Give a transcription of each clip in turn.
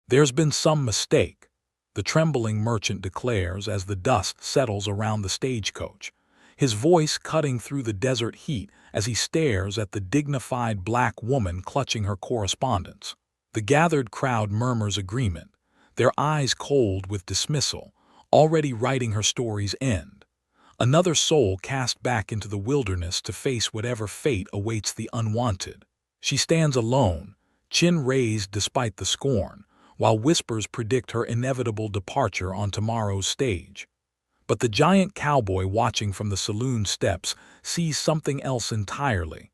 There's been some mistake, the trembling merchant declares as the dust settles around the stagecoach, his voice cutting through the desert heat as he stares at the dignified black woman clutching her correspondence. The gathered crowd murmurs agreement, their eyes cold with dismissal, already writing her story's end. Another soul cast back into the wilderness to face whatever fate awaits the unwanted. She stands alone, chin raised despite the scorn, while whispers predict her inevitable departure on tomorrow's stage. But the giant cowboy watching from the saloon steps sees something else entirely.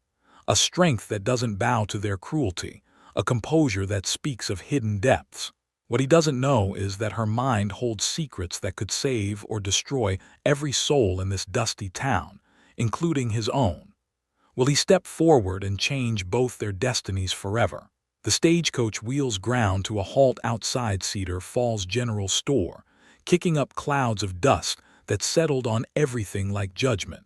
A strength that doesn't bow to their cruelty, a composure that speaks of hidden depths. What he doesn't know is that her mind holds secrets that could save or destroy every soul in this dusty town, including his own. Will he step forward and change both their destinies forever? The stagecoach wheels ground to a halt outside Cedar Falls General Store, kicking up clouds of dust that settled on everything like judgment.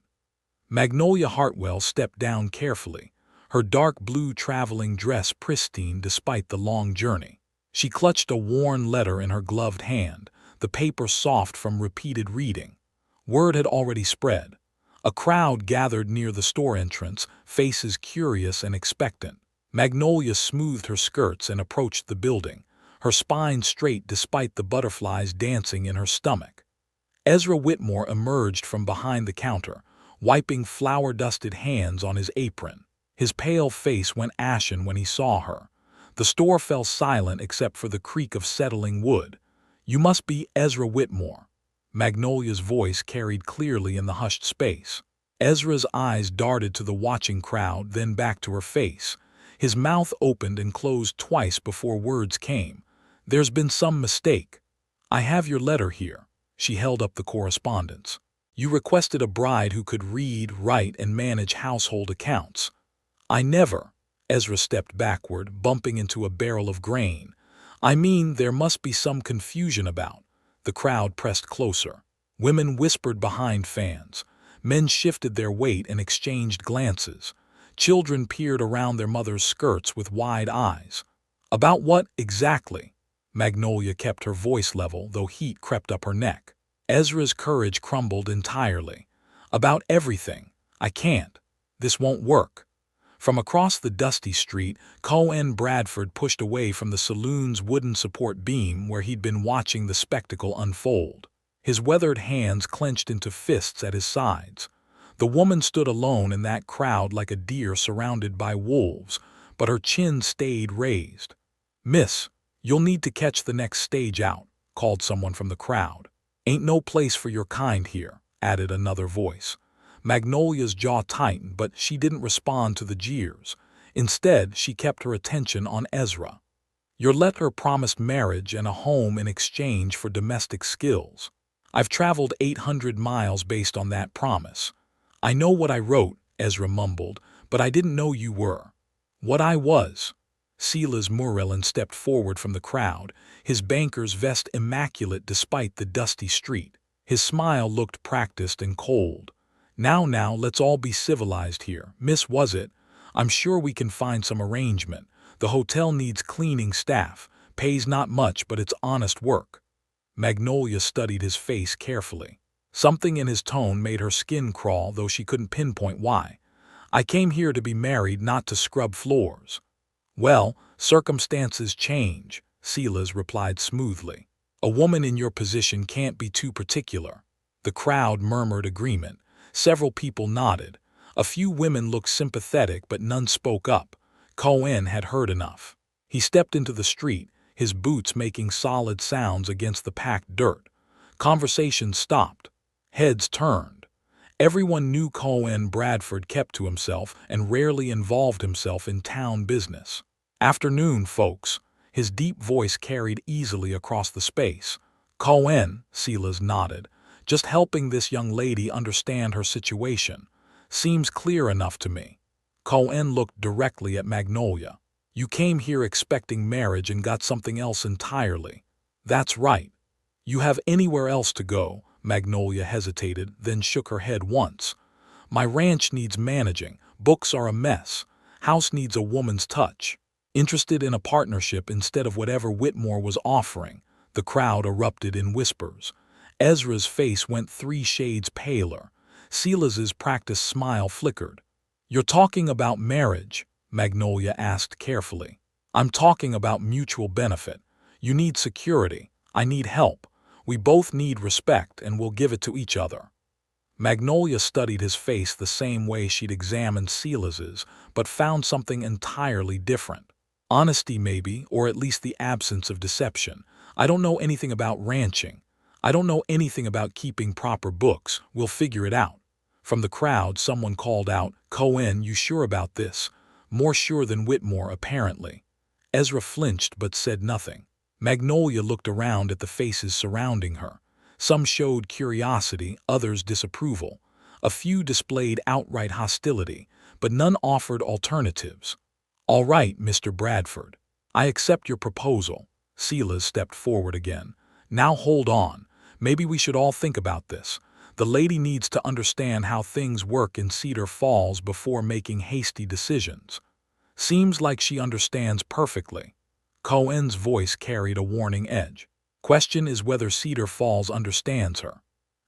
Magnolia Hartwell stepped down carefully, her dark blue traveling dress pristine despite the long journey. She clutched a worn letter in her gloved hand, the paper soft from repeated reading. Word had already spread. A crowd gathered near the store entrance, faces curious and expectant. Magnolia smoothed her skirts and approached the building, her spine straight despite the butterflies dancing in her stomach. Ezra Whitmore emerged from behind the counter, wiping flour-dusted hands on his apron. His pale face went ashen when he saw her. The store fell silent except for the creak of settling wood. "You must be Ezra Whitmore." Magnolia's voice carried clearly in the hushed space. Ezra's eyes darted to the watching crowd, then back to her face. His mouth opened and closed twice before words came. "There's been some mistake. I have your letter here." She held up the correspondence. "You requested a bride who could read, write, and manage household accounts. I never." Ezra stepped backward, bumping into a barrel of grain. "I mean, there must be some confusion about." The crowd pressed closer. Women whispered behind fans. Men shifted their weight and exchanged glances. Children peered around their mothers' skirts with wide eyes. "About what, exactly?" Magnolia kept her voice level, though heat crept up her neck. Ezra's courage crumbled entirely. "About everything. I can't. This won't work." From across the dusty street, Cohen Bradford pushed away from the saloon's wooden support beam where he'd been watching the spectacle unfold. His weathered hands clenched into fists at his sides. The woman stood alone in that crowd like a deer surrounded by wolves, but her chin stayed raised. "Miss, you'll need to catch the next stage out," called someone from the crowd. "Ain't no place for your kind here," added another voice. Magnolia's jaw tightened, but she didn't respond to the jeers. Instead, she kept her attention on Ezra. "Your letter promised marriage and a home in exchange for domestic skills. I've traveled 800 miles based on that promise." "I know what I wrote," Ezra mumbled, "but I didn't know you were." "What I was." Silas Murrellan stepped forward from the crowd, his banker's vest immaculate despite the dusty street. His smile looked practiced and cold. Now, let's all be civilized here. Miss, was it? I'm sure we can find some arrangement. The hotel needs cleaning staff, pays not much, but it's honest work." Magnolia studied his face carefully. Something in his tone made her skin crawl, though she couldn't pinpoint why. "I came here to be married, not to scrub floors." "Well, circumstances change," Silas replied smoothly. "A woman in your position can't be too particular." The crowd murmured agreement. Several people nodded. A few women looked sympathetic, but none spoke up. Cohen had heard enough. He stepped into the street, his boots making solid sounds against the packed dirt. Conversation stopped. Heads turned. Everyone knew Cohen Bradford kept to himself and rarely involved himself in town business. "Afternoon, folks." His deep voice carried easily across the space. "Cohen," Silas nodded. "Just helping this young lady understand her situation. Seems clear enough to me." Cohen looked directly at Magnolia. "You came here expecting marriage and got something else entirely." "That's right." "You have anywhere else to go?" Magnolia hesitated, then shook her head once. "My ranch needs managing, books are a mess, house needs a woman's touch." interested in a partnership instead of whatever Whitmore was offering. The crowd erupted in whispers. Ezra's face went 3 shades paler. Silas's practiced smile flickered. "You're talking about marriage?" Magnolia asked carefully. "I'm talking about mutual benefit. You need security. I need help. We both need respect, and we'll give it to each other." Magnolia studied his face the same way she'd examined Silas's, but found something entirely different. Honesty maybe, or at least the absence of deception. "I don't know anything about ranching. I don't know anything about keeping proper books. We'll figure it out." From the crowd, someone called out, "Cohen, you sure about this?" More sure than Whitmore, apparently. Ezra flinched but said nothing. Magnolia looked around at the faces surrounding her. Some showed curiosity, others disapproval. A few displayed outright hostility, but none offered alternatives. "All right, Mr. Bradford. I accept your proposal." Silas stepped forward again. "Now hold on. Maybe we should all think about this. The lady needs to understand how things work in Cedar Falls before making hasty decisions. Seems like she understands perfectly." Cohen's voice carried a warning edge. "Question is whether Cedar Falls understands her."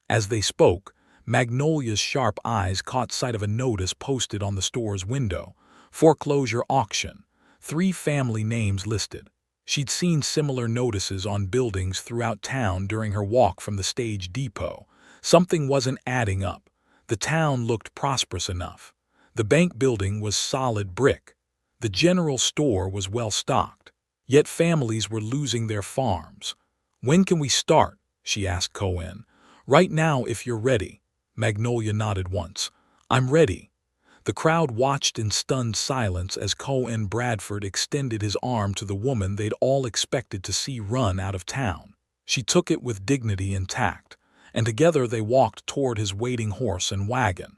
As they spoke, Magnolia's sharp eyes caught sight of a notice posted on the store's window. "Foreclosure auction. 3 family names listed." She'd seen similar notices on buildings throughout town during her walk from the stage depot. Something wasn't adding up. The town looked prosperous enough. The bank building was solid brick. The general store was well stocked. Yet families were losing their farms. "When can we start?" she asked Cohen. "Right now if you're ready." Magnolia nodded once. "I'm ready." The crowd watched in stunned silence as Cohen Bradford extended his arm to the woman they'd all expected to see run out of town. She took it with dignity and tact, and together they walked toward his waiting horse and wagon.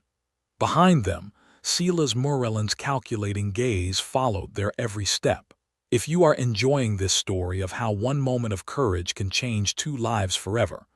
Behind them, Silas Morelland's calculating gaze followed their every step. If you are enjoying this story of how one moment of courage can change 2 lives forever,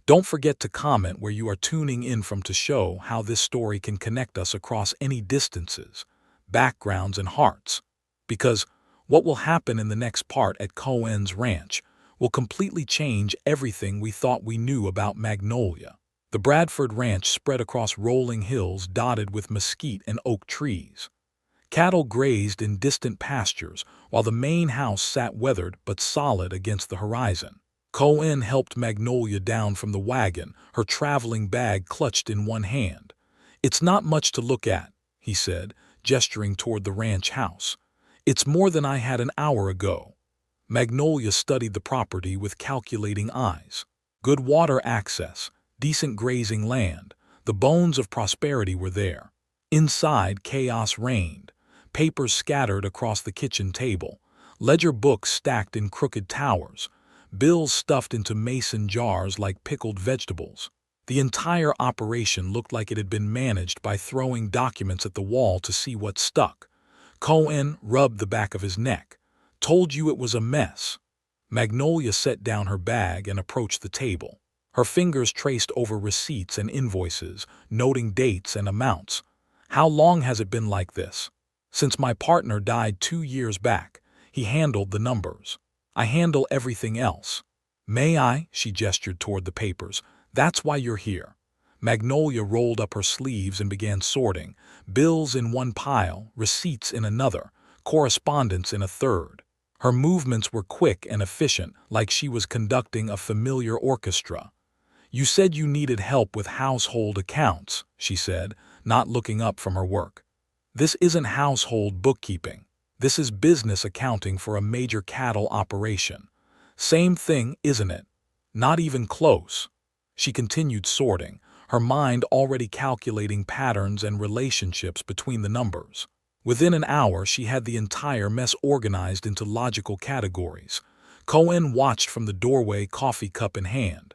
don't forget to comment where you are tuning in from to show how this story can connect us across any distances, backgrounds, and hearts. Because what will happen in the next part at Cohen's ranch will completely change everything we thought we knew about Magnolia. The Bradford Ranch spread across rolling hills dotted with mesquite and oak trees. Cattle grazed in distant pastures, while the main house sat weathered but solid against the horizon. Cohen helped Magnolia down from the wagon, her traveling bag clutched in one hand. "It's not much to look at," he said, gesturing toward the ranch house. "It's more than I had an hour ago." Magnolia studied the property with calculating eyes. Good water access, decent grazing land, the bones of prosperity were there. Inside, chaos reigned. Papers scattered across the kitchen table, ledger books stacked in crooked towers, bills stuffed into mason jars like pickled vegetables. The entire operation looked like it had been managed by throwing documents at the wall to see what stuck. Cohen rubbed the back of his neck. "Told you it was a mess." Magnolia set down her bag and approached the table. Her fingers traced over receipts and invoices, noting dates and amounts. "How long has it been like this?" "Since my partner died 2 years back. He handled the numbers. I handle everything else." "May I?" She gestured toward the papers. "That's why you're here." Magnolia rolled up her sleeves and began sorting. Bills in one pile, receipts in another, correspondence in a third. Her movements were quick and efficient, like she was conducting a familiar orchestra. "You said you needed help with household accounts," she said, not looking up from her work. "This isn't household bookkeeping. This is business accounting for a major cattle operation." "Same thing, isn't it?" "Not even close." She continued sorting, her mind already calculating patterns and relationships between the numbers. Within an hour, she had the entire mess organized into logical categories. Cohen watched from the doorway, coffee cup in hand.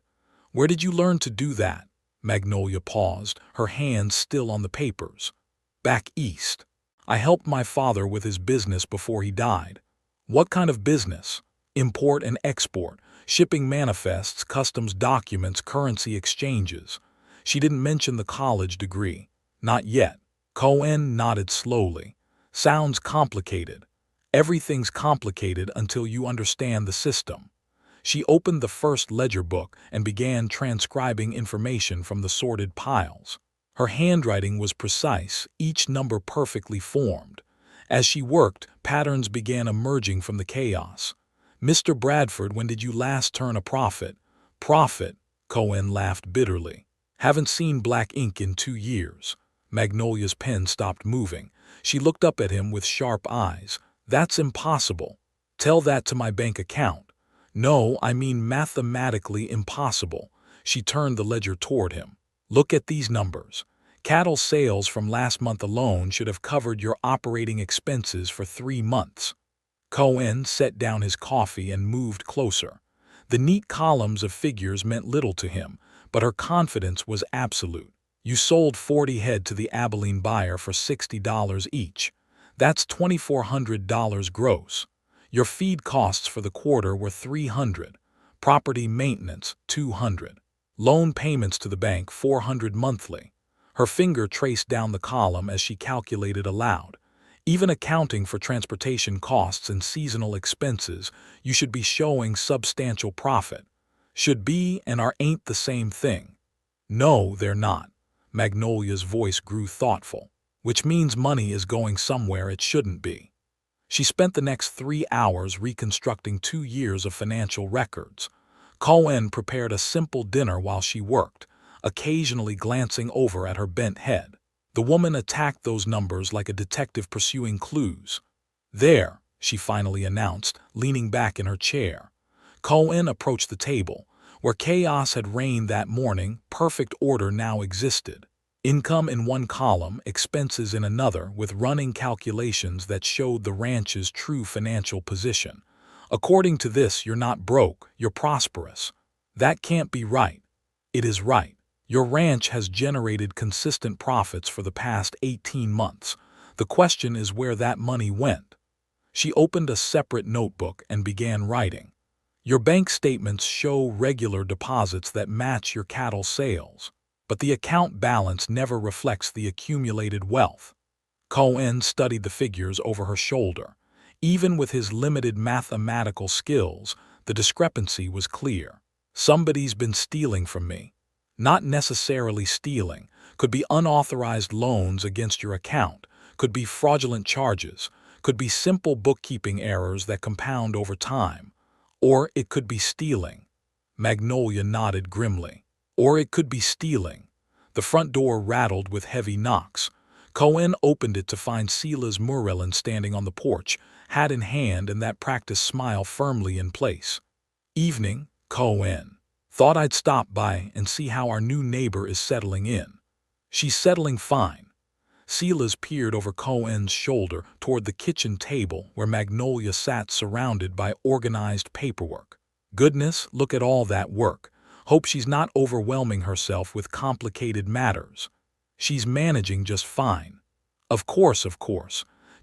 "Where did you learn to do that?" Magnolia paused, her hands still on the papers. "Back east. I helped my father with his business before he died." "What kind of business?" "Import and export, shipping manifests, customs documents, currency exchanges." She didn't mention the college degree. "Not yet." Cohen nodded slowly. "Sounds complicated." Everything's complicated until you understand the system. She opened the first ledger book and began transcribing information from the sorted piles. Her handwriting was precise, each number perfectly formed. As she worked, patterns began emerging from the chaos. "Mr. Bradford, when did you last turn a profit?" "Profit?" Cohen laughed bitterly. "Haven't seen black ink in 2 years." Magnolia's pen stopped moving. She looked up at him with sharp eyes. "That's impossible." "Tell that to my bank account." "No, I mean mathematically impossible." She turned the ledger toward him. "Look at these numbers. Cattle sales from last month alone should have covered your operating expenses for 3 months. Cohen set down his coffee and moved closer. The neat columns of figures meant little to him, but her confidence was absolute. "You sold 40 head to the Abilene buyer for $60 each. That's $2,400 gross. Your feed costs for the quarter were $300. Property maintenance, $200. Loan payments to the bank, $400 monthly." Her finger traced down the column as she calculated aloud. "Even accounting for transportation costs and seasonal expenses, you should be showing substantial profit." "Should be and are ain't the same thing." "No, they're not." Magnolia's voice grew thoughtful. "Which means money is going somewhere it shouldn't be." She spent the next 3 hours reconstructing 2 years of financial records. Cohen prepared a simple dinner while she worked, occasionally glancing over at her bent head. The woman attacked those numbers like a detective pursuing clues. "There," she finally announced, leaning back in her chair. Cohen approached the table. Where chaos had reigned that morning, perfect order now existed. Income in one column, expenses in another, with running calculations that showed the ranch's true financial position. "According to this, you're not broke, you're prosperous." "That can't be right." "It is right. Your ranch has generated consistent profits for the past 18 months. The question is where that money went." She opened a separate notebook and began writing. "Your bank statements show regular deposits that match your cattle sales, but the account balance never reflects the accumulated wealth." Cohen studied the figures over her shoulder. Even with his limited mathematical skills, the discrepancy was clear. "Somebody's been stealing from me." "Not necessarily stealing. Could be unauthorized loans against your account, could be fraudulent charges, could be simple bookkeeping errors that compound over time. Or it could be stealing." Magnolia nodded grimly. "Or it could be stealing." The front door rattled with heavy knocks. Cohen opened it to find Silas Murrelin standing on the porch, hat in hand and that practiced smile firmly in place. "Evening, Cohen. Thought I'd stop by and see how our new neighbor is settling in." "She's settling fine." Silas peered over Cohen's shoulder toward the kitchen table where Magnolia sat surrounded by organized paperwork. "Goodness, look at all that work. Hope she's not overwhelming herself with complicated matters." "She's managing just fine." Of course.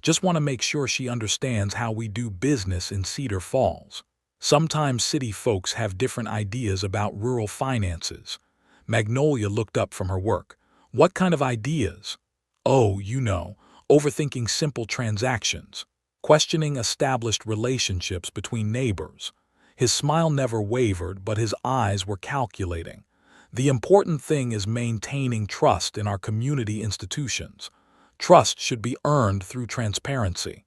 Just want to make sure she understands how we do business in Cedar Falls. Sometimes city folks have different ideas about rural finances." Magnolia looked up from her work. "What kind of ideas?" "Oh, overthinking simple transactions, questioning established relationships between neighbors." His smile never wavered, but his eyes were calculating. "The important thing is maintaining trust in our community institutions. Trust should be earned through transparency."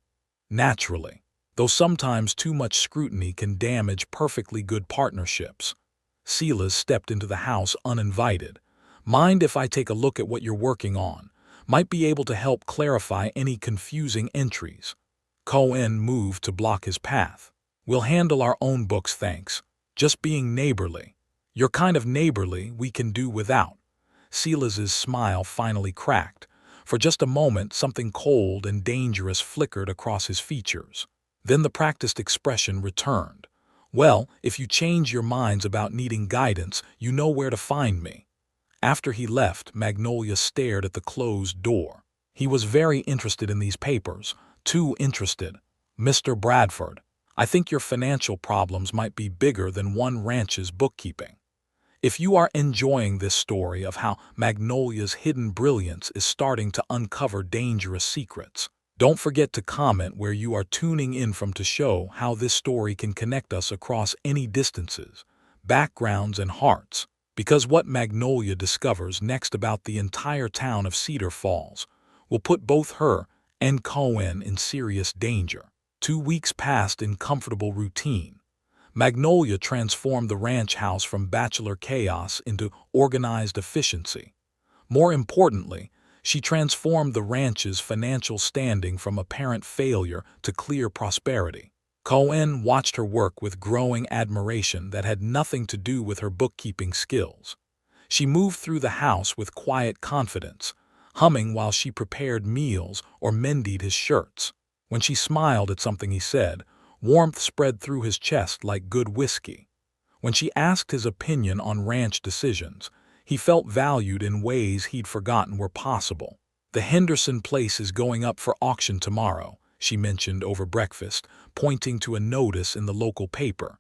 "Naturally. Though sometimes too much scrutiny can damage perfectly good partnerships." Silas stepped into the house uninvited. "Mind if I take a look at what you're working on? Might be able to help clarify any confusing entries." Cohen moved to block his path. "We'll handle our own books, thanks. Just being neighborly." "You're kind of neighborly we can do without." Silas's smile finally cracked. For just a moment, something cold and dangerous flickered across his features. Then the practiced expression returned. "Well, if you change your minds about needing guidance, you know where to find me." After he left, Magnolia stared at the closed door. He was very interested in these papers, too interested. "Mr. Bradford, I think your financial problems might be bigger than one ranch's bookkeeping." If you are enjoying this story of how Magnolia's hidden brilliance is starting to uncover dangerous secrets, Don't forget to comment where you are tuning in from to show how this story can connect us across any distances, backgrounds, and hearts. Because what Magnolia discovers next about the entire town of Cedar Falls will put both her and Cohen in serious danger. 2 weeks passed in comfortable routine. Magnolia transformed the ranch house from bachelor chaos into organized efficiency. More importantly, she transformed the ranch's financial standing from apparent failure to clear prosperity. Cohen watched her work with growing admiration that had nothing to do with her bookkeeping skills. She moved through the house with quiet confidence, humming while she prepared meals or mended his shirts. When she smiled at something he said, warmth spread through his chest like good whiskey. When she asked his opinion on ranch decisions, he felt valued in ways he'd forgotten were possible. "The Henderson place is going up for auction tomorrow," she mentioned over breakfast, pointing to a notice in the local paper.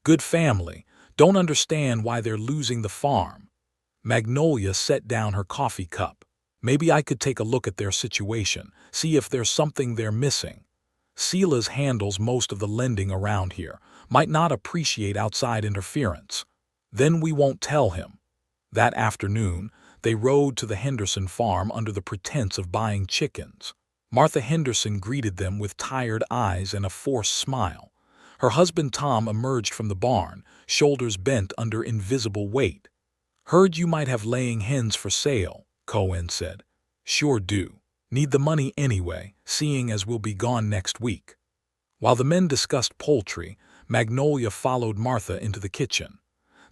"Good family, don't understand why they're losing the farm." Magnolia set down her coffee cup. "Maybe I could take a look at their situation, see if there's something they're missing. Silas handles most of the lending around here, might not appreciate outside interference. Then we won't tell him." That afternoon, they rode to the Henderson farm under the pretense of buying chickens. Martha Henderson greeted them with tired eyes and a forced smile. Her husband Tom emerged from the barn, shoulders bent under invisible weight. "Heard you might have laying hens for sale," Cohen said. "Sure do. Need the money anyway, seeing as we'll be gone next week." While the men discussed poultry, Magnolia followed Martha into the kitchen.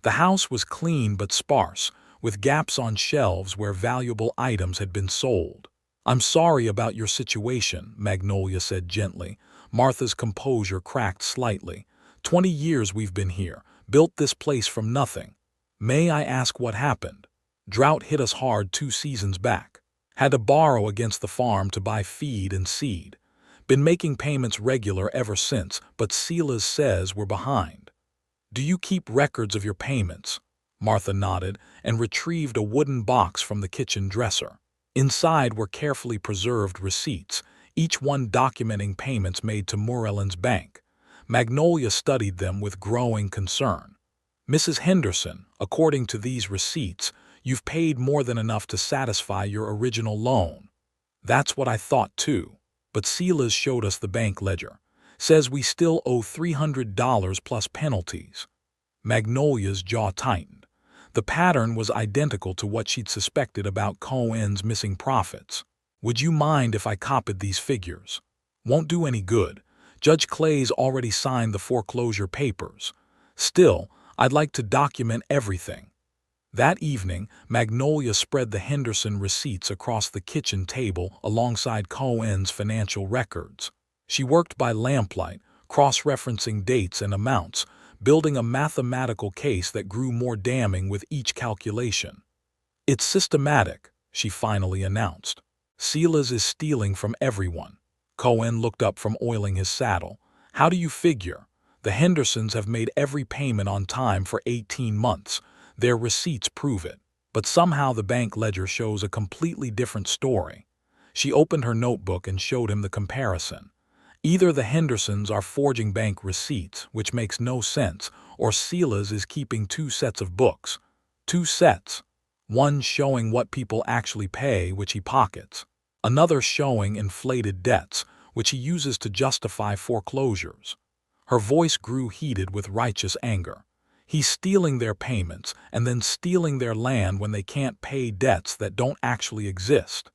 The house was clean but sparse, with gaps on shelves where valuable items had been sold. "I'm sorry about your situation," Magnolia said gently. Martha's composure cracked slightly. 20 years we've been here, built this place from nothing. May I ask what happened?" "Drought hit us hard 2 seasons back. Had to borrow against the farm to buy feed and seed. Been making payments regular ever since, but Silas says we're behind." "Do you keep records of your payments?" Martha nodded and retrieved a wooden box from the kitchen dresser. Inside were carefully preserved receipts, each one documenting payments made to Moreland's bank. Magnolia studied them with growing concern. "Mrs. Henderson, according to these receipts, you've paid more than enough to satisfy your original loan." "That's what I thought too. But Silas showed us the bank ledger. Says we still owe $300 plus penalties." Magnolia's jaw tightened. The pattern was identical to what she'd suspected about Cohen's missing profits. "Would you mind if I copied these figures?" "Won't do any good. Judge Clay's already signed the foreclosure papers. Still, I'd like to document everything." That evening, Magnolia spread the Henderson receipts across the kitchen table alongside Cohen's financial records. She worked by lamplight, cross-referencing dates and amounts, building a mathematical case that grew more damning with each calculation. "It's systematic," she finally announced. "Silas is stealing from everyone." Cohen looked up from oiling his saddle. "How do you figure? The Hendersons have made every payment on time for 18 months. Their receipts prove it. But somehow the bank ledger shows a completely different story." She opened her notebook and showed him the comparison. "Either the Hendersons are forging bank receipts, which makes no sense, or Silas is keeping 2 sets of books. 2 sets. One showing what people actually pay, which he pockets. Another showing inflated debts, which he uses to justify foreclosures." Her voice grew heated with righteous anger. "He's stealing their payments and then stealing their land when they can't pay debts that don't actually exist."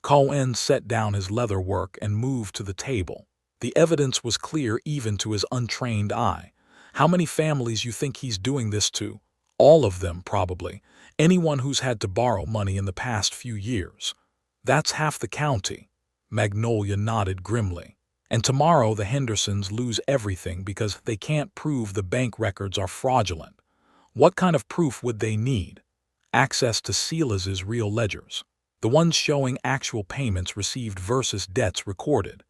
Cohen set down his leather work and moved to the table. The evidence was clear even to his untrained eye. "How many families you think he's doing this to?" "All of them, probably. Anyone who's had to borrow money in the past few years." "That's half the county." Magnolia nodded grimly. "And tomorrow the Hendersons lose everything because they can't prove the bank records are fraudulent." "What kind of proof would they need?" "Access to Silas's real ledgers. The ones showing actual payments received versus debts recorded."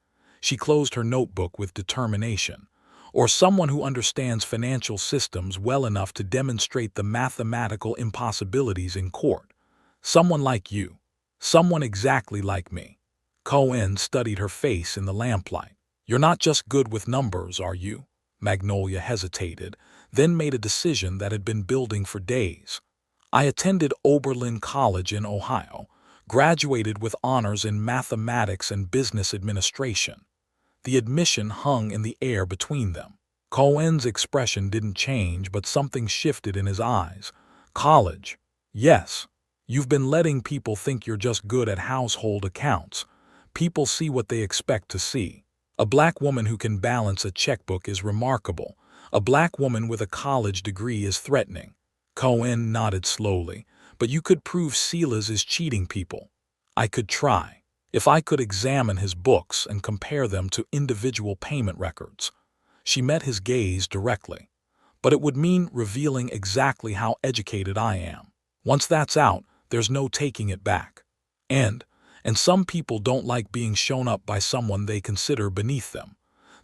She closed her notebook with determination. "Or someone who understands financial systems well enough to demonstrate the mathematical impossibilities in court. Someone like you. Someone exactly like me." Cohen studied her face in the lamplight. "You're not just good with numbers, are you?" Magnolia hesitated, then made a decision that had been building for days. "I attended Oberlin College in Ohio, graduated with honors in mathematics and business administration." The admission hung in the air between them. Cohen's expression didn't change, but something shifted in his eyes. "College? Yes. You've been letting people think you're just good at household accounts. People see what they expect to see. A black woman who can balance a checkbook is remarkable. A black woman with a college degree is threatening." Cohen nodded slowly. "But you could prove Silas is cheating people." "I could try. If I could examine his books and compare them to individual payment records." She met his gaze directly. "But it would mean revealing exactly how educated I am. Once that's out, there's no taking it back. And some people don't like being shown up by someone they consider beneath them."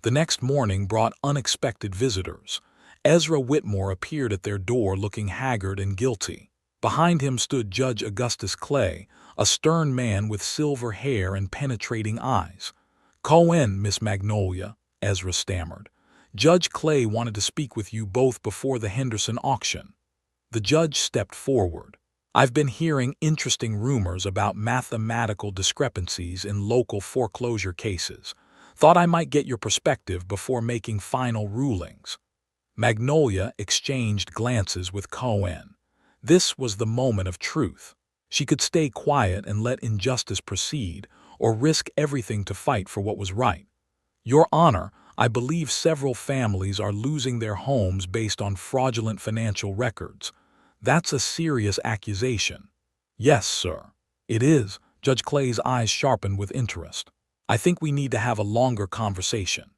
The next morning brought unexpected visitors. Ezra Whitmore appeared at their door looking haggard and guilty. Behind him stood Judge Augustus Clay, a stern man with silver hair and penetrating eyes. "Cohen, Miss Magnolia," Ezra stammered. "Judge Clay wanted to speak with you both before the Henderson auction." The judge stepped forward. "I've been hearing interesting rumors about mathematical discrepancies in local foreclosure cases. Thought I might get your perspective before making final rulings." Magnolia exchanged glances with Cohen. This was the moment of truth. She could stay quiet and let injustice proceed, or risk everything to fight for what was right. "Your Honor, I believe several families are losing their homes based on fraudulent financial records. That's a serious accusation." "Yes, sir. It is." Judge Clay's eyes sharpened with interest. "I think we need to have a longer conversation.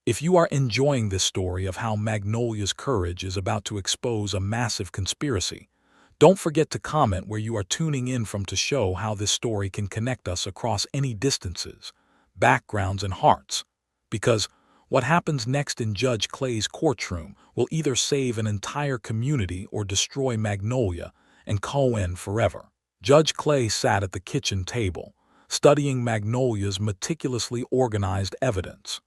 If you are enjoying this story of how Magnolia's courage is about to expose a massive conspiracy, don't forget to comment where you are tuning in from to show how this story can connect us across any distances, backgrounds, and hearts. Because what happens next in Judge Clay's courtroom will either save an entire community or destroy Magnolia and Cohen forever. Judge Clay sat at the kitchen table, studying Magnolia's meticulously organized evidence.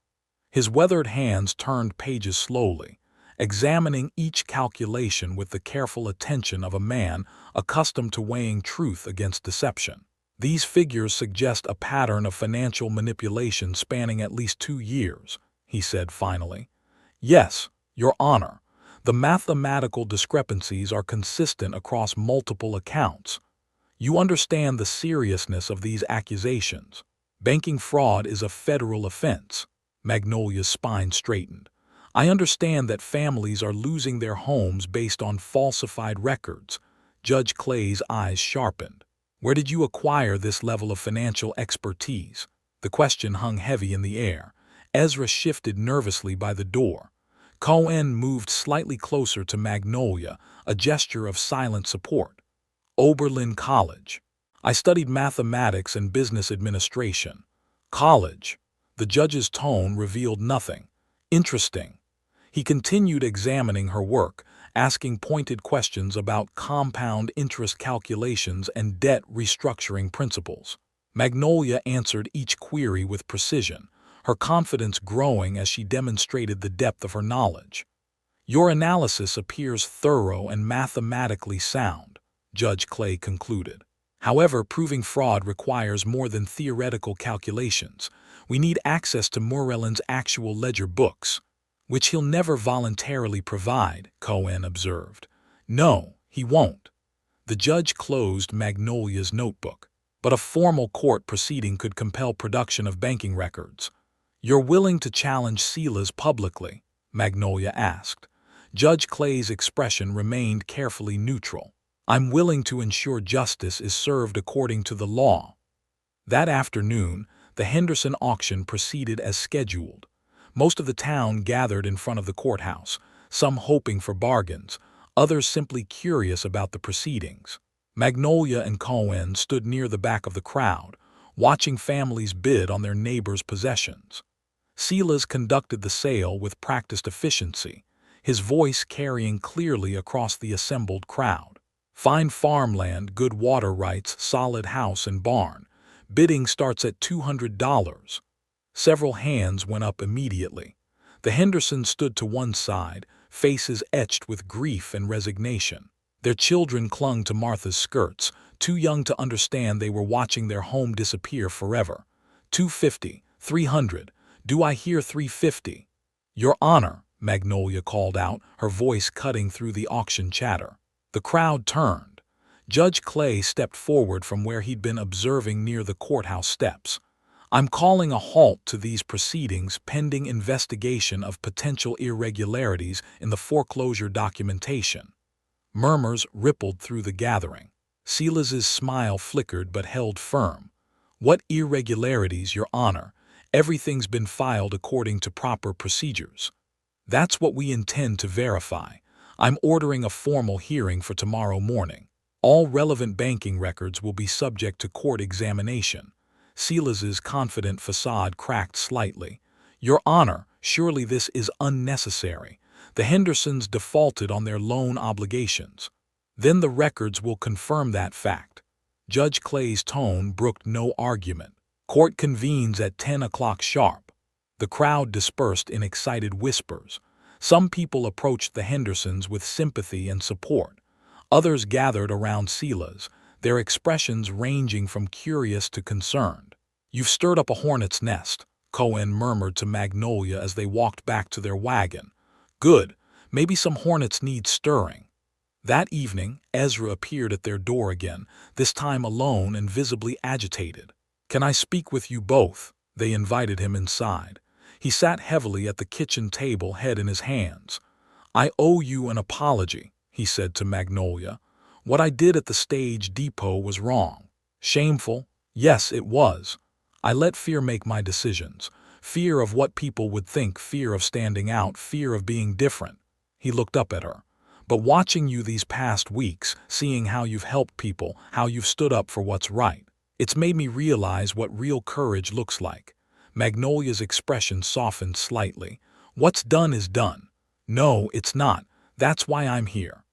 His weathered hands turned pages slowly, examining each calculation with the careful attention of a man accustomed to weighing truth against deception. "These figures suggest a pattern of financial manipulation spanning at least 2 years, he said finally. "Yes, Your Honor. The mathematical discrepancies are consistent across multiple accounts. You understand the seriousness of these accusations. Banking fraud is a federal offense." Magnolia's spine straightened. "I understand that families are losing their homes based on falsified records." Judge Clay's eyes sharpened. "Where did you acquire this level of financial expertise?" The question hung heavy in the air. Ezra shifted nervously by the door. Cohen moved slightly closer to Magnolia, a gesture of silent support. "Oberlin College. I studied mathematics and business administration." "College." The judge's tone revealed nothing. "Interesting." He continued examining her work, asking pointed questions about compound interest calculations and debt restructuring principles. Magnolia answered each query with precision, her confidence growing as she demonstrated the depth of her knowledge. "Your analysis appears thorough and mathematically sound," Judge Clay concluded. "However, proving fraud requires more than theoretical calculations. We need access to Morellin's actual ledger books." "Which he'll never voluntarily provide," Cohen observed. "No, he won't." The judge closed Magnolia's notebook. "But a formal court proceeding could compel production of banking records." "You're willing to challenge Silas publicly?" Magnolia asked. Judge Clay's expression remained carefully neutral. "I'm willing to ensure justice is served according to the law." That afternoon, the Henderson auction proceeded as scheduled. Most of the town gathered in front of the courthouse, some hoping for bargains, others simply curious about the proceedings. Magnolia and Cohen stood near the back of the crowd, watching families bid on their neighbors' possessions. Silas conducted the sale with practiced efficiency, his voice carrying clearly across the assembled crowd. "Fine farmland, good water rights, solid house and barn. Bidding starts at $200. Several hands went up immediately. The Hendersons stood to one side, faces etched with grief and resignation. Their children clung to Martha's skirts, too young to understand they were watching their home disappear forever. 250, 300. Do I hear 350? Your Honor, Magnolia called out, her voice cutting through the auction chatter. The crowd turned. Judge Clay stepped forward from where he'd been observing near the courthouse steps. I'm calling a halt to these proceedings pending investigation of potential irregularities in the foreclosure documentation. Murmurs rippled through the gathering. Silas's smile flickered but held firm. What irregularities, Your Honor? Everything's been filed according to proper procedures. That's what we intend to verify. I'm ordering a formal hearing for tomorrow morning. All relevant banking records will be subject to court examination. Silas's confident facade cracked slightly. Your Honor, surely this is unnecessary. The Hendersons defaulted on their loan obligations. Then the records will confirm that fact. Judge Clay's tone brooked no argument. Court convenes at 10 o'clock sharp. The crowd dispersed in excited whispers. Some people approached the Hendersons with sympathy and support. Others gathered around Silas, their expressions ranging from curious to concerned. You've stirred up a hornet's nest, Cohen murmured to Magnolia as they walked back to their wagon. Good, maybe some hornets need stirring. That evening, Ezra appeared at their door again, this time alone and visibly agitated. Can I speak with you both? They invited him inside. He sat heavily at the kitchen table, head in his hands. I owe you an apology, he said to Magnolia. What I did at the stage depot was wrong. Shameful? Yes, it was. I let fear make my decisions. Fear of what people would think, fear of standing out, fear of being different. He looked up at her. But watching you these past weeks, seeing how you've helped people, how you've stood up for what's right, it's made me realize what real courage looks like. Magnolia's expression softened slightly. What's done is done. No, it's not. That's why I'm here.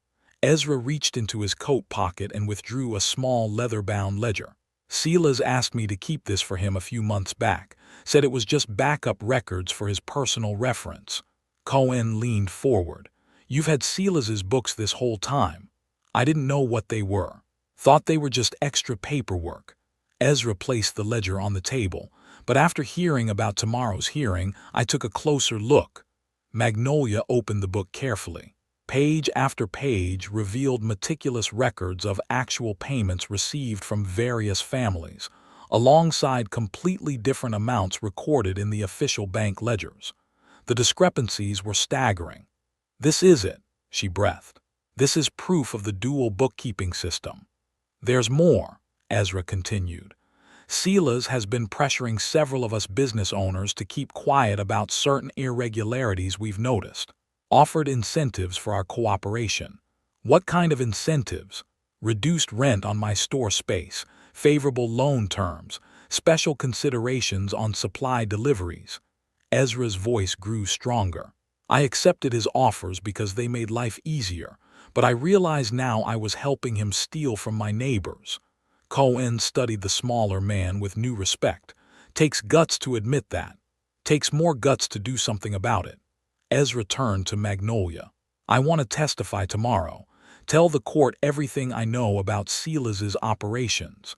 Ezra reached into his coat pocket and withdrew a small leather-bound ledger. Silas asked me to keep this for him a few months back, said it was just backup records for his personal reference. Cohen leaned forward. You've had Silas's books this whole time. I didn't know what they were. Thought they were just extra paperwork. Ezra placed the ledger on the table, but after hearing about tomorrow's hearing, I took a closer look. Magnolia opened the book carefully. Page after page revealed meticulous records of actual payments received from various families, alongside completely different amounts recorded in the official bank ledgers. The discrepancies were staggering. This is it, she breathed. This is proof of the dual bookkeeping system. There's more, Ezra continued. Silas has been pressuring several of us business owners to keep quiet about certain irregularities we've noticed. Offered incentives for our cooperation. What kind of incentives? Reduced rent on my store space, favorable loan terms, special considerations on supply deliveries. Ezra's voice grew stronger. I accepted his offers because they made life easier, but I realized now I was helping him steal from my neighbors. Cohen studied the smaller man with new respect. Takes guts to admit that. Takes more guts to do something about it. Ezra turned to Magnolia. I want to testify tomorrow. Tell the court everything I know about Silas's operations.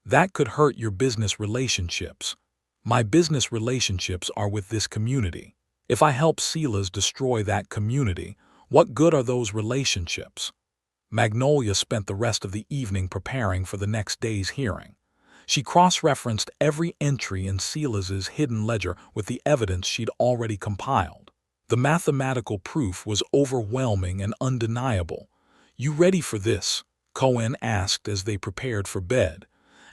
That could hurt your business relationships. My business relationships are with this community. If I help Silas destroy that community, what good are those relationships? Magnolia spent the rest of the evening preparing for the next day's hearing. She cross-referenced every entry in Silas's hidden ledger with the evidence she'd already compiled. The mathematical proof was overwhelming and undeniable. You ready for this? Cohen asked as they prepared for bed.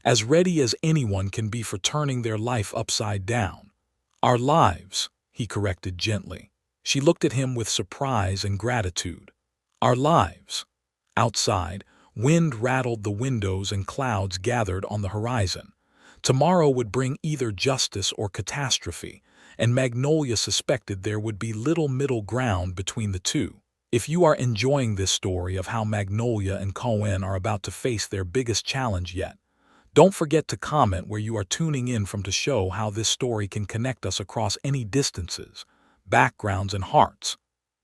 As ready as anyone can be for turning their life upside down. Our lives, he corrected gently. She looked at him with surprise and gratitude. Our lives. Outside, wind rattled the windows and clouds gathered on the horizon. Tomorrow would bring either justice or catastrophe, and Magnolia suspected there would be little middle ground between the two. If you are enjoying this story of how Magnolia and Cohen are about to face their biggest challenge yet, Don't forget to comment where you are tuning in from to show how this story can connect us across any distances, backgrounds, and hearts.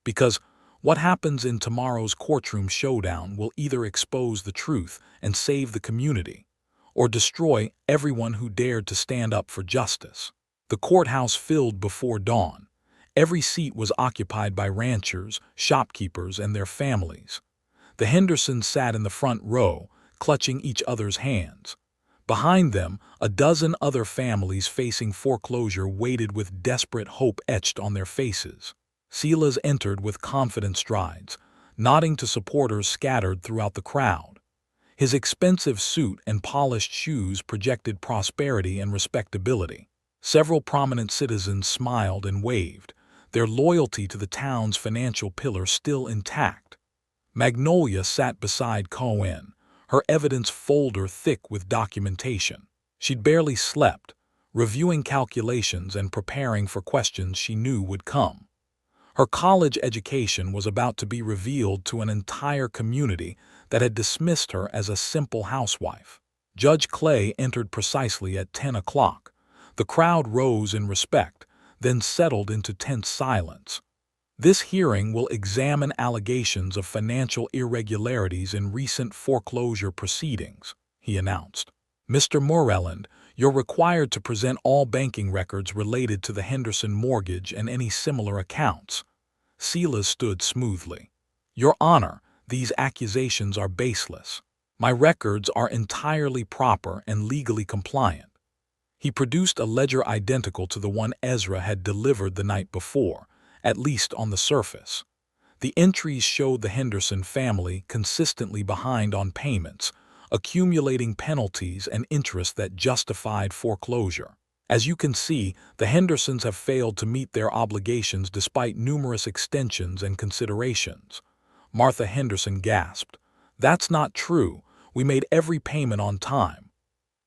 Because what happens in tomorrow's courtroom showdown will either expose the truth and save the community, or destroy everyone who dared to stand up for justice. The courthouse filled before dawn. Every seat was occupied by ranchers, shopkeepers, and their families. The Hendersons sat in the front row, clutching each other's hands. Behind them, a dozen other families facing foreclosure waited with desperate hope etched on their faces. Silas entered with confident strides, nodding to supporters scattered throughout the crowd. His expensive suit and polished shoes projected prosperity and respectability. Several prominent citizens smiled and waved, their loyalty to the town's financial pillar still intact. Magnolia sat beside Cohen, her evidence folder thick with documentation. She'd barely slept, reviewing calculations and preparing for questions she knew would come. Her college education was about to be revealed to an entire community that had dismissed her as a simple housewife. Judge Clay entered precisely at 10 o'clock. The crowd rose in respect, then settled into tense silence. This hearing will examine allegations of financial irregularities in recent foreclosure proceedings, he announced. Mr. Moreland, you're required to present all banking records related to the Henderson mortgage and any similar accounts. Silas stood smoothly. Your Honor, these accusations are baseless. My records are entirely proper and legally compliant. He produced a ledger identical to the one Ezra had delivered the night before, at least on the surface. The entries showed the Henderson family consistently behind on payments, accumulating penalties and interest that justified foreclosure. As you can see, the Hendersons have failed to meet their obligations despite numerous extensions and considerations. Martha Henderson gasped. That's not true. We made every payment on time.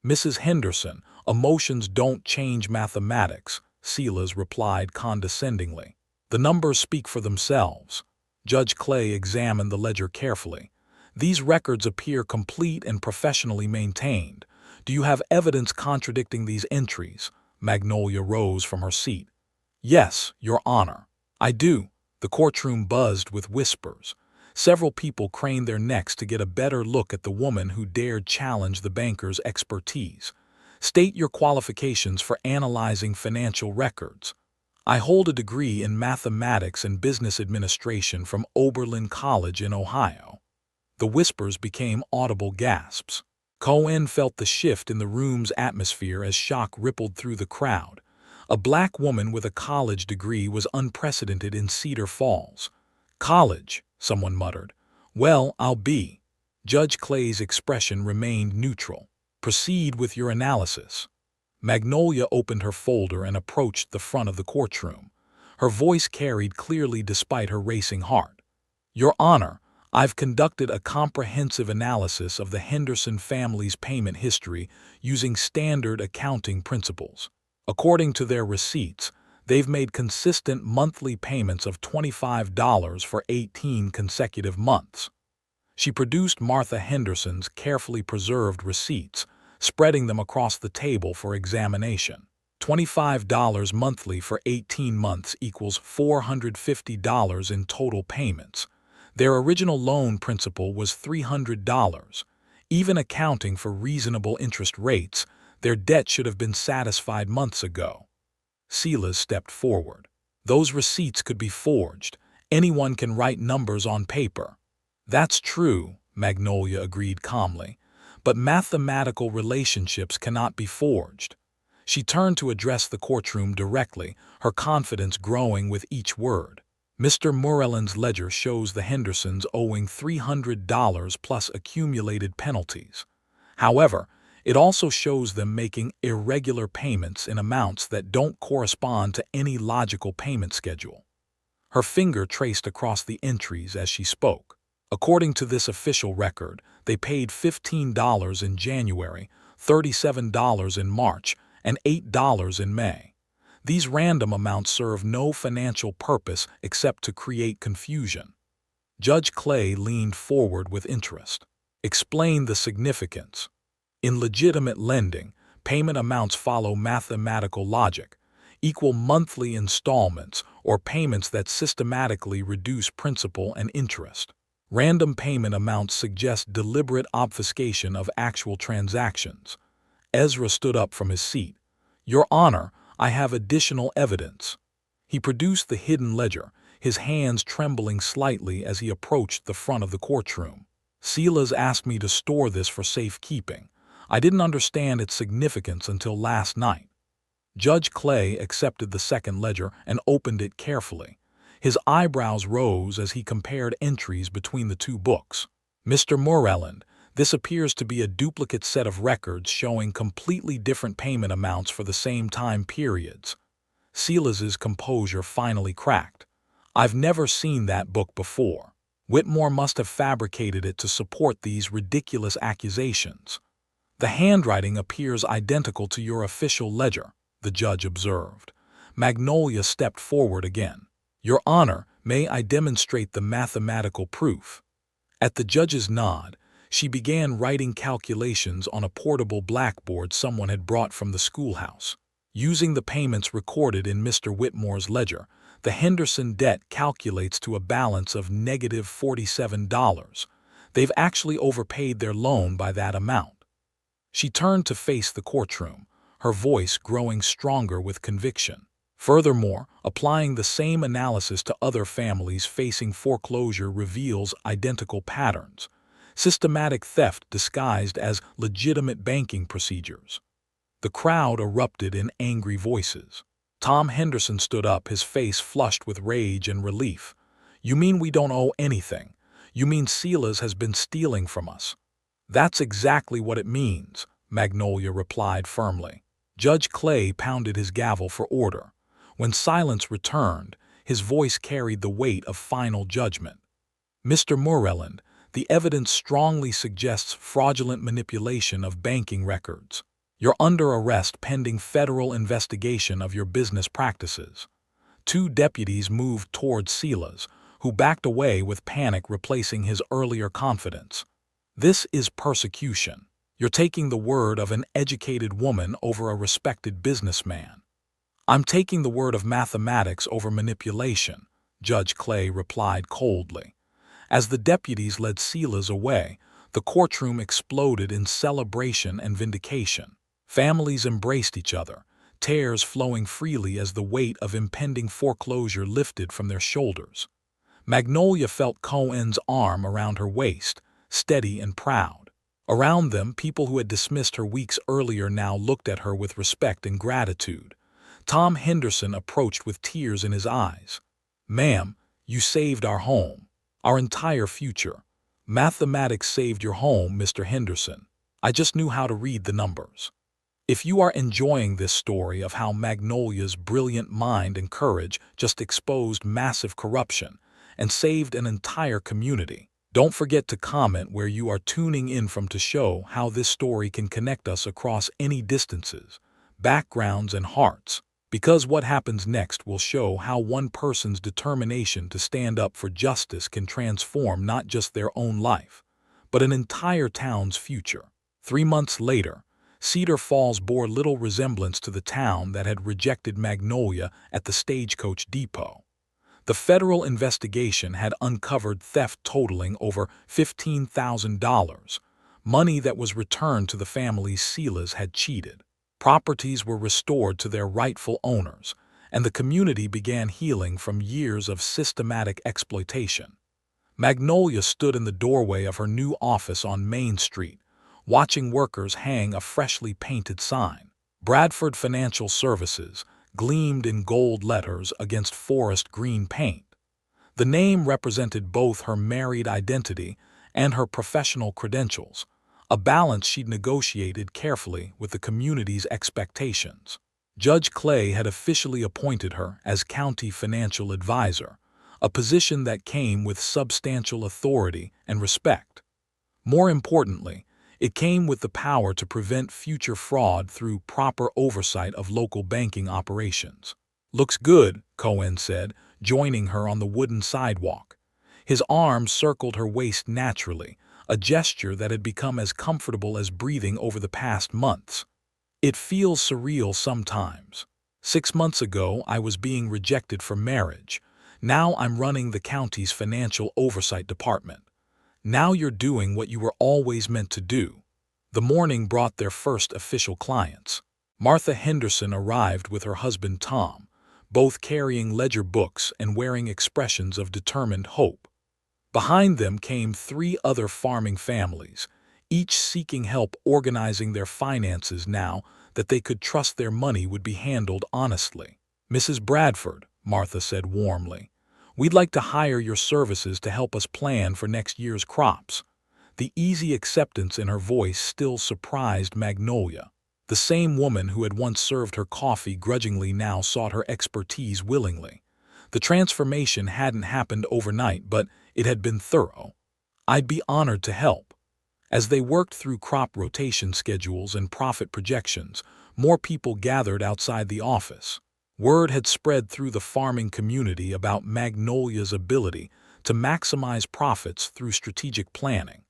Mrs. Henderson, emotions don't change mathematics, Silas replied condescendingly. The numbers speak for themselves. Judge Clay examined the ledger carefully. These records appear complete and professionally maintained. Do you have evidence contradicting these entries? Magnolia rose from her seat. Yes, Your Honor. I do. The courtroom buzzed with whispers. Several people craned their necks to get a better look at the woman who dared challenge the banker's expertise. State your qualifications for analyzing financial records. I hold a degree in mathematics and business administration from Oberlin College in Ohio. The whispers became audible gasps. Cohen felt the shift in the room's atmosphere as shock rippled through the crowd. A black woman with a college degree was unprecedented in Cedar Falls. College, someone muttered. Well, I'll be. Judge Clay's expression remained neutral. Proceed with your analysis. Magnolia opened her folder and approached the front of the courtroom. Her voice carried clearly despite her racing heart. Your Honor, I've conducted a comprehensive analysis of the Henderson family's payment history using standard accounting principles. According to their receipts, they've made consistent monthly payments of $25 for 18 consecutive months. She produced Martha Henderson's carefully preserved receipts, spreading them across the table for examination. $25 monthly for 18 months equals $450 in total payments. Their original loan principal was $300. Even accounting for reasonable interest rates, their debt should have been satisfied months ago. Silas stepped forward. Those receipts could be forged. Anyone can write numbers on paper. That's true, Magnolia agreed calmly, but mathematical relationships cannot be forged. She turned to address the courtroom directly, her confidence growing with each word. Mr. Moreland's ledger shows the Hendersons owing $300 plus accumulated penalties. However, it also shows them making irregular payments in amounts that don't correspond to any logical payment schedule. Her finger traced across the entries as she spoke. According to this official record, they paid $15 in January, $37 in March, and $8 in May. These random amounts serve no financial purpose except to create confusion. Judge Clay leaned forward with interest. Explain the significance. In legitimate lending, payment amounts follow mathematical logic, equal monthly installments or payments that systematically reduce principal and interest. Random payment amounts suggest deliberate obfuscation of actual transactions. Ezra stood up from his seat. "Your Honor, I have additional evidence." He produced the hidden ledger, his hands trembling slightly as he approached the front of the courtroom. "Silas asked me to store this for safekeeping. I didn't understand its significance until last night." Judge Clay accepted the second ledger and opened it carefully. His eyebrows rose as he compared entries between the two books. "Mr. Moreland, this appears to be a duplicate set of records showing completely different payment amounts for the same time periods." Silas's composure finally cracked. "I've never seen that book before. Whitmore must have fabricated it to support these ridiculous accusations." "The handwriting appears identical to your official ledger," the judge observed. Magnolia stepped forward again. "Your Honor, may I demonstrate the mathematical proof?" At the judge's nod, she began writing calculations on a portable blackboard someone had brought from the schoolhouse. Using the payments recorded in Mr. Whitmore's ledger, the Henderson debt calculates to a balance of negative $47. They've actually overpaid their loan by that amount. She turned to face the courtroom, her voice growing stronger with conviction. Furthermore, applying the same analysis to other families facing foreclosure reveals identical patterns. Systematic theft disguised as legitimate banking procedures. The crowd erupted in angry voices. Tom Henderson stood up, his face flushed with rage and relief. "You mean we don't owe anything? You mean Silas has been stealing from us?" "That's exactly what it means," Magnolia replied firmly. Judge Clay pounded his gavel for order. When silence returned, his voice carried the weight of final judgment. "Mr. Moreland, the evidence strongly suggests fraudulent manipulation of banking records. You're under arrest pending federal investigation of your business practices." Two deputies moved toward Silas, who backed away with panic replacing his earlier confidence. "This is persecution. You're taking the word of an educated woman over a respected businessman." "I'm taking the word of mathematics over manipulation," Judge Clay replied coldly. As the deputies led Silas away, the courtroom exploded in celebration and vindication. Families embraced each other, tears flowing freely as the weight of impending foreclosure lifted from their shoulders. Magnolia felt Cohen's arm around her waist, steady and proud. Around them, people who had dismissed her weeks earlier now looked at her with respect and gratitude. Tom Henderson approached with tears in his eyes. "Ma'am, you saved our home, our entire future. Mathematics saved your home, Mr. Henderson. I just knew how to read the numbers." If you are enjoying this story of how Magnolia's brilliant mind and courage just exposed massive corruption and saved an entire community, don't forget to comment where you are tuning in from to show how this story can connect us across any distances, backgrounds, and hearts. Because what happens next will show how one person's determination to stand up for justice can transform not just their own life, but an entire town's future. 3 months later, Cedar Falls bore little resemblance to the town that had rejected Magnolia at the Stagecoach Depot. The federal investigation had uncovered theft totaling over $15,000, money that was returned to the families Silas had cheated. Properties were restored to their rightful owners, and the community began healing from years of systematic exploitation. Magnolia stood in the doorway of her new office on Main Street, watching workers hang a freshly painted sign. Bradford Financial Services gleamed in gold letters against forest green paint. The name represented both her married identity and her professional credentials, a balance she'd negotiated carefully with the community's expectations. Judge Clay had officially appointed her as county financial advisor, a position that came with substantial authority and respect. More importantly, it came with the power to prevent future fraud through proper oversight of local banking operations. "Looks good," Cohen said, joining her on the wooden sidewalk. His arm circled her waist naturally, a gesture that had become as comfortable as breathing over the past months. It feels surreal sometimes. 6 months ago, I was being rejected for marriage. Now I'm running the county's financial oversight department. Now you're doing what you were always meant to do. The morning brought their first official clients. Martha Henderson arrived with her husband Tom, both carrying ledger books and wearing expressions of determined hope. Behind them came 3 other farming families, each seeking help organizing their finances now that they could trust their money would be handled honestly. "Mrs. Bradford," Martha said warmly, "we'd like to hire your services to help us plan for next year's crops." The easy acceptance in her voice still surprised Magnolia. The same woman who had once served her coffee grudgingly now sought her expertise willingly. The transformation hadn't happened overnight, but it had been thorough. "I'd be honored to help." As they worked through crop rotation schedules and profit projections, more people gathered outside the office. Word had spread through the farming community about Magnolia's ability to maximize profits through strategic planning.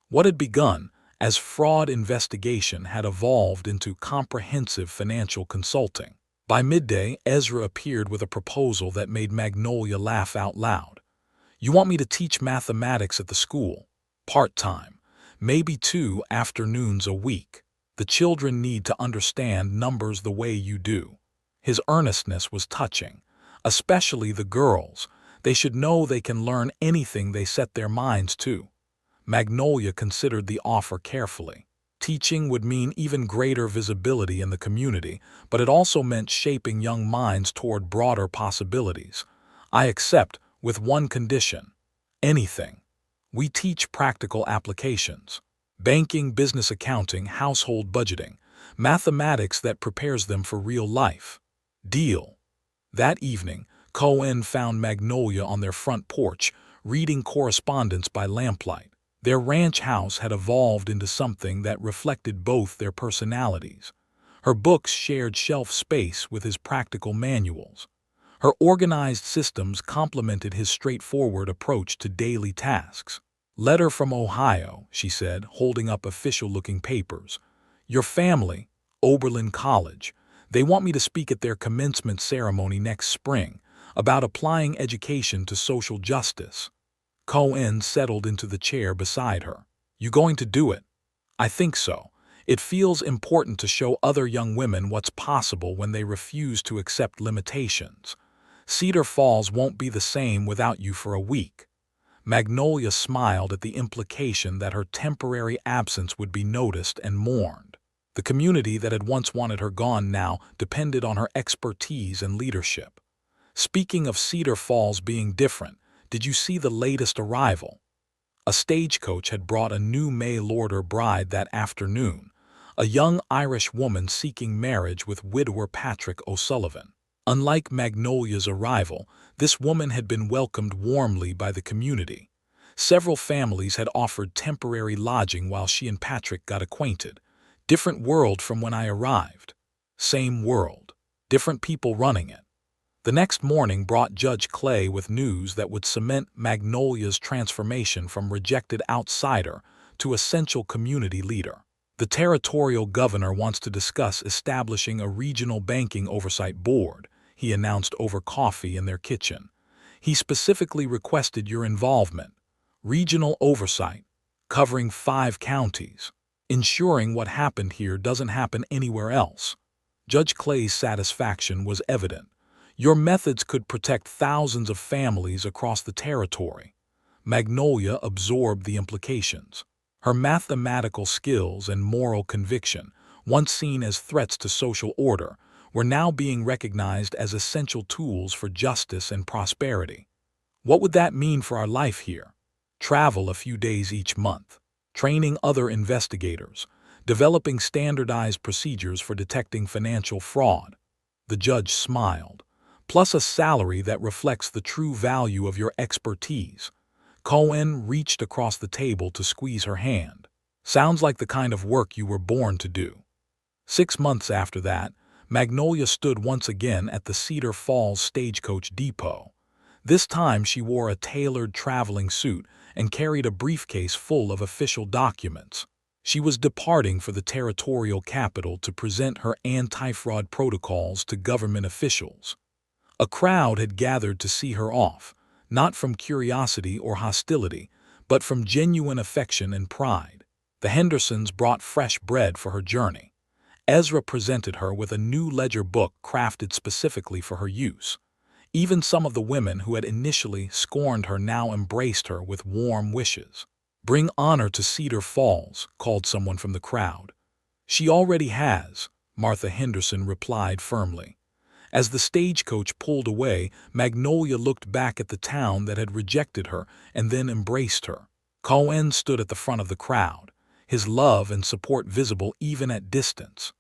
What had begun as fraud investigation had evolved into comprehensive financial consulting. By midday, Ezra appeared with a proposal that made Magnolia laugh out loud. "You want me to teach mathematics at the school? Part-time. Maybe 2 afternoons a week. The children need to understand numbers the way you do." His earnestness was touching. "Especially the girls. They should know they can learn anything they set their minds to." Magnolia considered the offer carefully. Teaching would mean even greater visibility in the community, but it also meant shaping young minds toward broader possibilities. "I accept, with one condition." "Anything." "We teach practical applications. Banking, business accounting, household budgeting, mathematics that prepares them for real life." "Deal." That evening, Cohen found Magnolia on their front porch, reading correspondence by lamplight. Their ranch house had evolved into something that reflected both their personalities. Her books shared shelf space with his practical manuals. Her organized systems complemented his straightforward approach to daily tasks. "Letter from Ohio," she said, holding up official-looking papers. "Your family, Oberlin College. They want me to speak at their commencement ceremony next spring about applying education to social justice." Cohen settled into the chair beside her. "You going to do it?" "I think so. It feels important to show other young women what's possible when they refuse to accept limitations. Cedar Falls won't be the same without you for a week." Magnolia smiled at the implication that her temporary absence would be noticed and mourned. The community that had once wanted her gone now depended on her expertise and leadership. "Speaking of Cedar Falls being different, did you see the latest arrival?" A stagecoach had brought a new mail-order bride that afternoon, a young Irish woman seeking marriage with widower Patrick O'Sullivan. Unlike Magnolia's arrival, this woman had been welcomed warmly by the community. Several families had offered temporary lodging while she and Patrick got acquainted. "Different world from when I arrived." "Same world. Different people running it." The next morning brought Judge Clay with news that would cement Magnolia's transformation from rejected outsider to essential community leader. "The territorial governor wants to discuss establishing a regional banking oversight board," he announced over coffee in their kitchen. "He specifically requested your involvement. Regional oversight, covering 5 counties, ensuring what happened here doesn't happen anywhere else." Judge Clay's satisfaction was evident. "Your methods could protect thousands of families across the territory." Magnolia absorbed the implications. Her mathematical skills and moral conviction, once seen as threats to social order, were now being recognized as essential tools for justice and prosperity. "What would that mean for our life here?" "Travel a few days each month, training other investigators, developing standardized procedures for detecting financial fraud." The judge smiled. "Plus a salary that reflects the true value of your expertise." Cohen reached across the table to squeeze her hand. "Sounds like the kind of work you were born to do." 6 months after that, Magnolia stood once again at the Cedar Falls Stagecoach Depot. This time she wore a tailored traveling suit and carried a briefcase full of official documents. She was departing for the territorial capital to present her anti-fraud protocols to government officials. A crowd had gathered to see her off, not from curiosity or hostility, but from genuine affection and pride. The Hendersons brought fresh bread for her journey. Ezra presented her with a new ledger book crafted specifically for her use. Even some of the women who had initially scorned her now embraced her with warm wishes. "Bring honor to Cedar Falls," called someone from the crowd. "She already has," Martha Henderson replied firmly. As the stagecoach pulled away, Magnolia looked back at the town that had rejected her and then embraced her. Cohen stood at the front of the crowd, his love and support visible even at distance.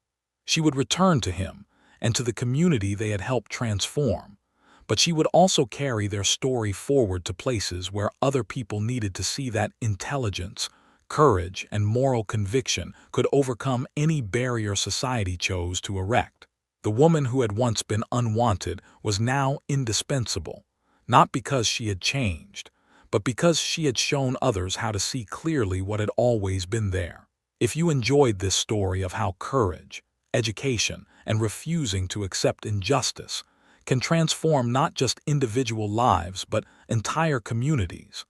She would return to him and to the community they had helped transform, but she would also carry their story forward to places where other people needed to see that intelligence, courage, and moral conviction could overcome any barrier society chose to erect. The woman who had once been unwanted was now indispensable, not because she had changed, but because she had shown others how to see clearly what had always been there. If you enjoyed this story of how courage, education, and refusing to accept injustice can transform not just individual lives but entire communities,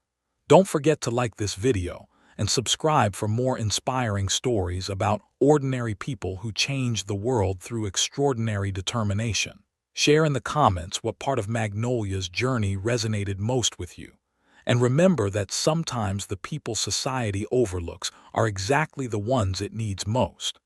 don't forget to like this video and subscribe for more inspiring stories about ordinary people who change the world through extraordinary determination. Share in the comments what part of Magnolia's journey resonated most with you. And remember that sometimes the people society overlooks are exactly the ones it needs most.